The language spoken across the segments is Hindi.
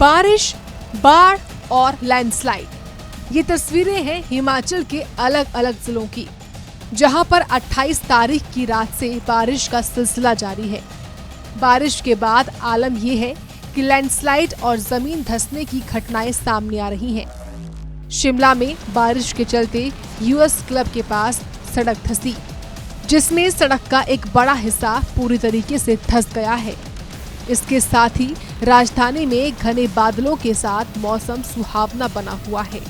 बारिश, बाढ़ और लैंडस्लाइड। ये तस्वीरें हैं हिमाचल के अलग अलग जिलों की, जहां पर 28 तारीख की रात से बारिश का सिलसिला जारी है। बारिश के बाद आलम यह है कि लैंडस्लाइड और जमीन धंसने की घटनाएं सामने आ रही हैं। शिमला में बारिश के चलते यूएस क्लब के पास सड़क धंसी, जिसमें सड़क का एक बड़ा हिस्सा पूरी तरीके से धंस गया है। इसके साथ ही राजधानी में घने बादलों के साथ मौसम सुहावना बना हुआ है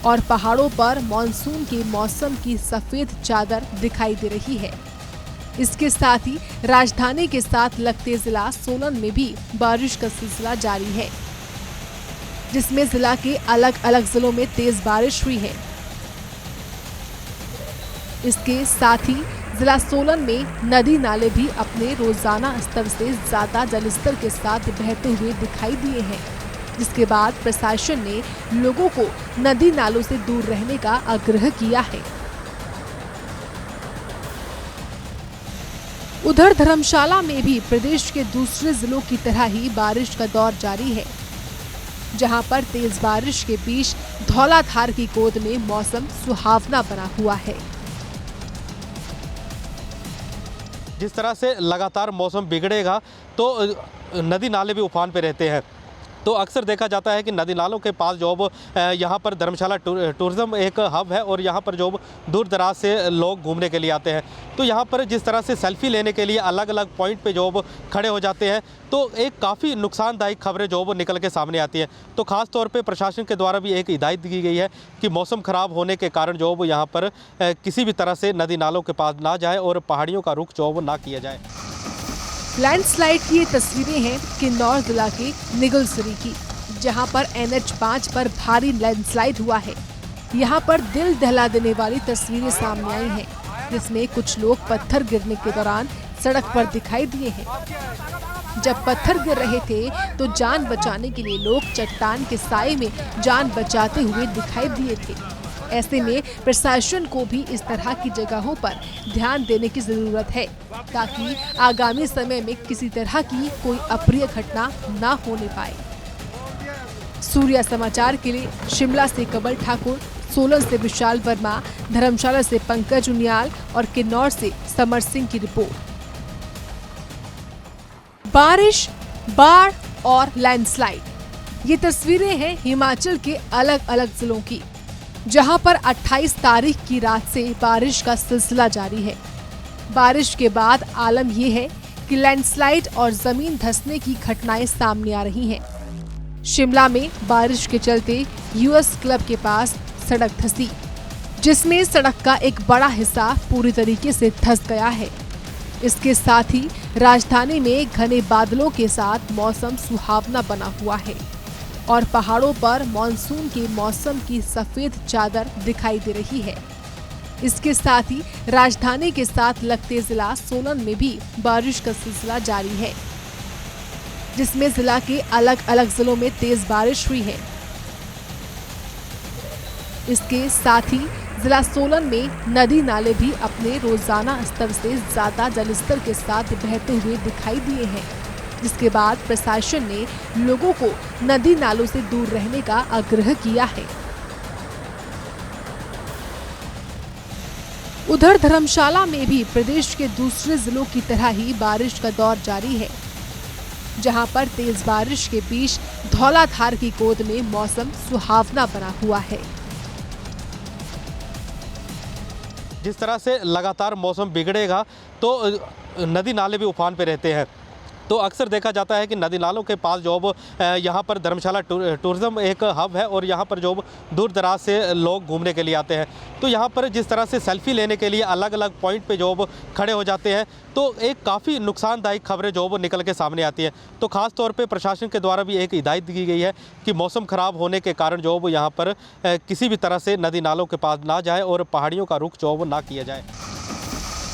और पहाड़ों पर मॉनसून के मौसम की सफेद चादर दिखाई दे रही है। इसके साथ ही राजधानी के साथ लगते जिला सोलन में भी बारिश का सिलसिला जारी है, जिसमें जिला के अलग अलग जिलों में तेज बारिश हुई है। इसके साथ ही जिला सोलन में नदी नाले भी अपने रोजाना स्तर से ज्यादा जलस्तर के साथ बहते हुए दिखाई दिए हैं, जिसके बाद प्रशासन ने लोगों को नदी नालों से दूर रहने का आग्रह किया है। उधर धर्मशाला में भी प्रदेश के दूसरे जिलों की तरह ही बारिश का दौर जारी है, जहां पर तेज बारिश के बीच धौलाधार की गोद में मौसम सुहावना बना हुआ है। जिस तरह से लगातार मौसम बिगड़ेगा तो नदी नाले भी उफान पे रहते हैं, तो अक्सर देखा जाता है कि नदी नालों के पास जो यहाँ पर धर्मशाला टूरिज़्म एक हब है और यहाँ पर जो दूर दराज से लोग घूमने के लिए आते हैं। तो यहाँ पर जिस तरह से सेल्फी लेने के लिए अलग अलग पॉइंट पे जो खड़े हो जाते हैं, तो एक काफ़ी नुकसानदायक खबरें जो निकल के सामने आती हैं। तो ख़ास तौर पे प्रशासन के द्वारा भी एक हिदायत दी गई है कि मौसम ख़राब होने के कारण जो यहाँ पर किसी भी तरह से नदी नालों के पास ना जाए और पहाड़ियों का रुख जो ना किया जाए। लैंडस्लाइड की ये तस्वीरें हैं किन्नौर जिला के निगलसरी की, जहां पर NH5 पर भारी लैंडस्लाइड हुआ है। यहां पर दिल दहला देने वाली तस्वीरें सामने आई हैं, जिसमें कुछ लोग पत्थर गिरने के दौरान सड़क पर दिखाई दिए हैं। जब पत्थर गिर रहे थे तो जान बचाने के लिए लोग चट्टान के साए में जान बचाते हुए दिखाई दिए थे। ऐसे में प्रशासन को भी इस तरह की जगहों पर ध्यान देने की जरूरत है, ताकि आगामी समय में किसी तरह की कोई अप्रिय घटना न होने पाए। सूर्या समाचार के लिए शिमला से कमल ठाकुर, सोलन से विशाल वर्मा, धर्मशाला से पंकज उनियाल और किन्नौर से समर सिंह की रिपोर्ट। बारिश, बाढ़ और लैंडस्लाइड। ये तस्वीरें हैं हिमाचल के अलग अलग जिलों की, जहां पर 28 तारीख की रात से बारिश का सिलसिला जारी है। बारिश के बाद आलम यह है कि लैंडस्लाइड और जमीन धंसने की घटनाएं सामने आ रही हैं। शिमला में बारिश के चलते यूएस क्लब के पास सड़क धंसी, जिसमें सड़क का एक बड़ा हिस्सा पूरी तरीके से धंस गया है। इसके साथ ही राजधानी में घने बादलों के साथ मौसम सुहावना बना हुआ है और पहाड़ों पर मॉनसून के मौसम की सफेद चादर दिखाई दे रही है। इसके साथ ही राजधानी के साथ लगते जिला सोलन में भी बारिश का सिलसिला जारी है, जिसमें जिला के अलग अलग जिलों में तेज बारिश हुई है। इसके साथ ही जिला सोलन में नदी नाले भी अपने रोजाना स्तर से ज्यादा जलस्तर के साथ बहते हुए दिखाई दिए हैं, जिसके बाद प्रशासन ने लोगों को नदी नालों से दूर रहने का आग्रह किया है। उधर धर्मशाला में भी प्रदेश के दूसरे जिलों की तरह ही बारिश का दौर जारी है, जहां पर तेज बारिश के बीच धौलाधार की गोद में मौसम सुहावना बना हुआ है। जिस तरह से लगातार मौसम बिगड़ेगा तो नदी नाले भी उफान पे रहते हैं, तो अक्सर देखा जाता है कि नदी नालों के पास जो यहाँ पर धर्मशाला टूरिज़्म एक हब है और यहाँ पर जो दूर दराज से लोग घूमने के लिए आते हैं। तो यहाँ पर जिस तरह से सेल्फी लेने के लिए अलग अलग पॉइंट पे जो खड़े हो जाते हैं, तो एक काफ़ी नुकसानदायक खबरें जो निकल के सामने आती हैं। तो ख़ास तौर पे प्रशासन के द्वारा भी एक हिदायत दी गई है कि मौसम ख़राब होने के कारण जो यहाँ पर किसी भी तरह से नदी नालों के पास ना जाए और पहाड़ियों का रुख जो ना किया जाए।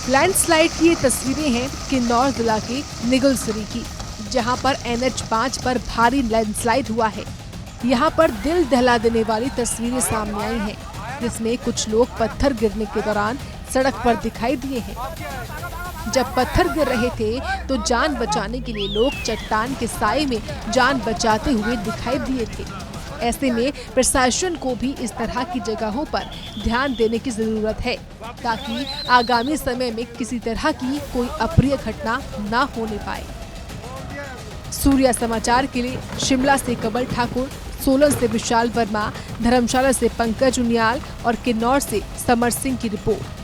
लैंडस्लाइड की ये तस्वीरें हैं किन्नौर जिला के निगलसरी की, जहां पर NH5 पर भारी लैंडस्लाइड हुआ है। यहां पर दिल दहला देने वाली तस्वीरें सामने आई हैं, जिसमें कुछ लोग पत्थर गिरने के दौरान सड़क पर दिखाई दिए हैं। जब पत्थर गिर रहे थे तो जान बचाने के लिए लोग चट्टान के साए में जान बचाते हुए दिखाई दिए थे। ऐसे में प्रशासन को भी इस तरह की जगहों पर ध्यान देने की जरूरत है ताकि आगामी समय में किसी तरह की कोई अप्रिय घटना न होने पाए। सूर्या समाचार के लिए शिमला से कमल ठाकुर, सोलन से विशाल वर्मा, धर्मशाला से पंकज उनियाल और किन्नौर से समर सिंह की रिपोर्ट।